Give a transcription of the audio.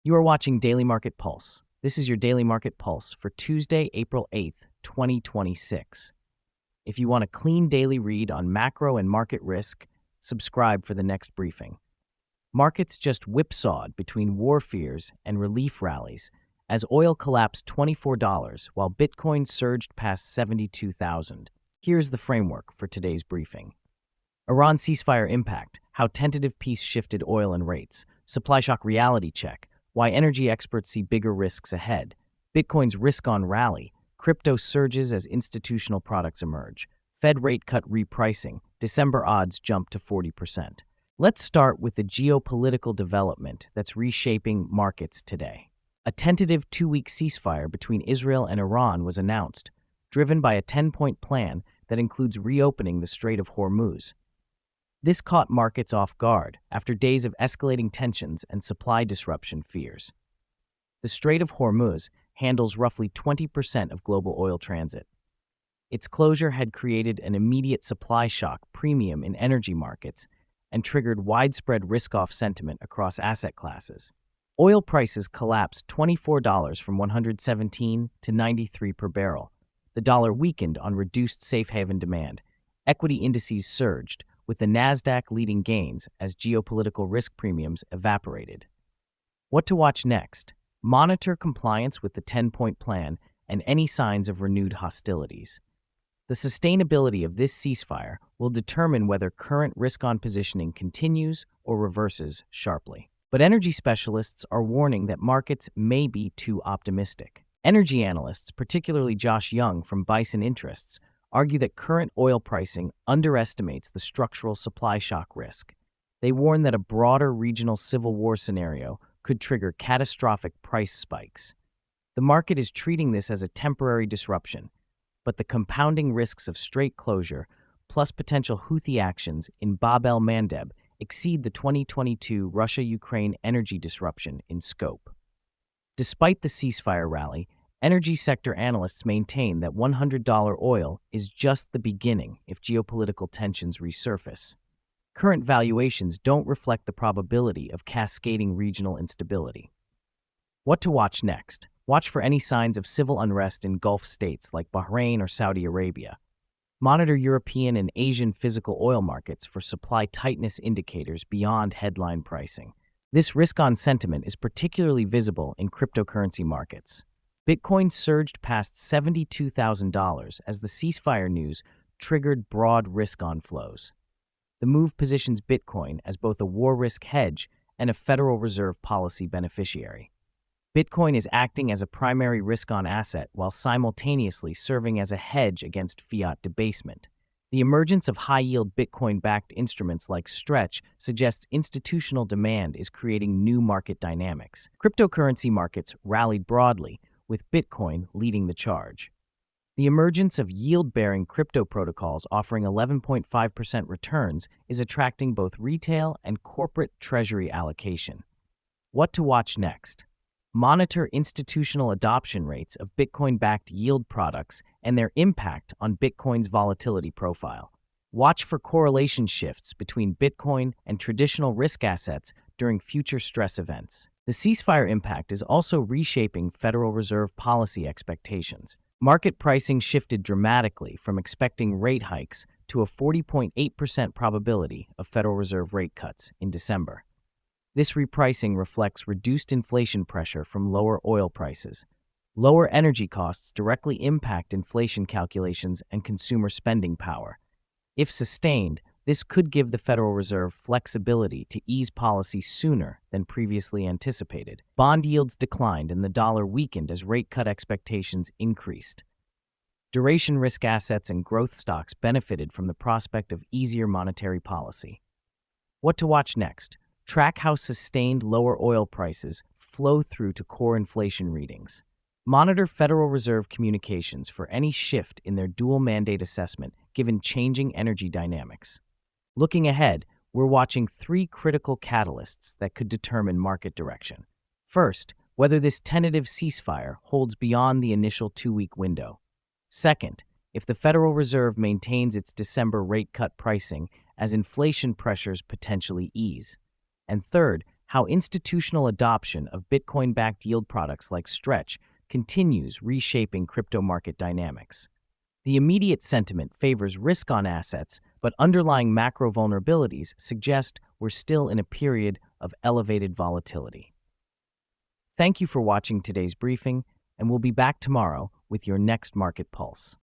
You are watching Daily Market Pulse. This is your Daily Market Pulse for Tuesday, April 8th, 2026. If you want a clean daily read on macro and market risk, subscribe for the next briefing. Markets just whipsawed between war fears and relief rallies as oil collapsed $24 while Bitcoin surged past 72,000. Here's the framework for today's briefing. Iran ceasefire impact, how tentative peace shifted oil and rates, supply shock reality check, why energy experts see bigger risks ahead, Bitcoin's risk-on rally, crypto surges as institutional products emerge, Fed rate cut repricing, December odds jump to 40%. Let's start with the geopolitical development that's reshaping markets today. A tentative 2-week ceasefire between Israel and Iran was announced, driven by a 10-point plan that includes reopening the Strait of Hormuz. This caught markets off guard after days of escalating tensions and supply disruption fears. The Strait of Hormuz handles roughly 20% of global oil transit. Its closure had created an immediate supply shock premium in energy markets and triggered widespread risk-off sentiment across asset classes. Oil prices collapsed $24 from $117 to $93 per barrel. The dollar weakened on reduced safe haven demand. Equity indices surged, with the Nasdaq leading gains as geopolitical risk premiums evaporated. What to watch next? Monitor compliance with the 10-point plan and any signs of renewed hostilities. The sustainability of this ceasefire will determine whether current risk-on positioning continues or reverses sharply. But energy specialists are warning that markets may be too optimistic. Energy analysts, particularly Josh Young from Bison Interests, argue that current oil pricing underestimates the structural supply shock risk. They warn that a broader regional civil war scenario could trigger catastrophic price spikes. The market is treating this as a temporary disruption, but the compounding risks of strait closure plus potential Houthi actions in Bab el-Mandeb exceed the 2022 Russia-Ukraine energy disruption in scope. Despite the ceasefire rally, energy sector analysts maintain that $100 oil is just the beginning if geopolitical tensions resurface. Current valuations don't reflect the probability of cascading regional instability. What to watch next? Watch for any signs of civil unrest in Gulf states like Bahrain or Saudi Arabia. Monitor European and Asian physical oil markets for supply tightness indicators beyond headline pricing. This risk-on sentiment is particularly visible in cryptocurrency markets. Bitcoin surged past $72,000 as the ceasefire news triggered broad risk-on flows. The move positions Bitcoin as both a war risk hedge and a Federal Reserve policy beneficiary. Bitcoin is acting as a primary risk-on asset while simultaneously serving as a hedge against fiat debasement. The emergence of high-yield Bitcoin-backed instruments like Stretch suggests institutional demand is creating new market dynamics. Cryptocurrency markets rallied broadly, with Bitcoin leading the charge. The emergence of yield-bearing crypto protocols offering 11.5% returns is attracting both retail and corporate treasury allocation. What to watch next? Monitor institutional adoption rates of Bitcoin-backed yield products and their impact on Bitcoin's volatility profile. Watch for correlation shifts between Bitcoin and traditional risk assets during future stress events. The ceasefire impact is also reshaping Federal Reserve policy expectations. Market pricing shifted dramatically from expecting rate hikes to a 40.8% probability of Federal Reserve rate cuts in December. This repricing reflects reduced inflation pressure from lower oil prices. Lower energy costs directly impact inflation calculations and consumer spending power. If sustained, this could give the Federal Reserve flexibility to ease policy sooner than previously anticipated. Bond yields declined and the dollar weakened as rate cut expectations increased. Duration risk assets and growth stocks benefited from the prospect of easier monetary policy. What to watch next? Track how sustained lower oil prices flow through to core inflation readings. Monitor Federal Reserve communications for any shift in their dual mandate assessment given changing energy dynamics. Looking ahead, we're watching 3 critical catalysts that could determine market direction. First, whether this tentative ceasefire holds beyond the initial 2-week window. Second, if the Federal Reserve maintains its December rate cut pricing as inflation pressures potentially ease. And third, how institutional adoption of Bitcoin-backed yield products like Stretch continues reshaping crypto market dynamics. The immediate sentiment favors risk on assets, but underlying macro vulnerabilities suggest we're still in a period of elevated volatility. Thank you for watching today's briefing, and we'll be back tomorrow with your next Market Pulse.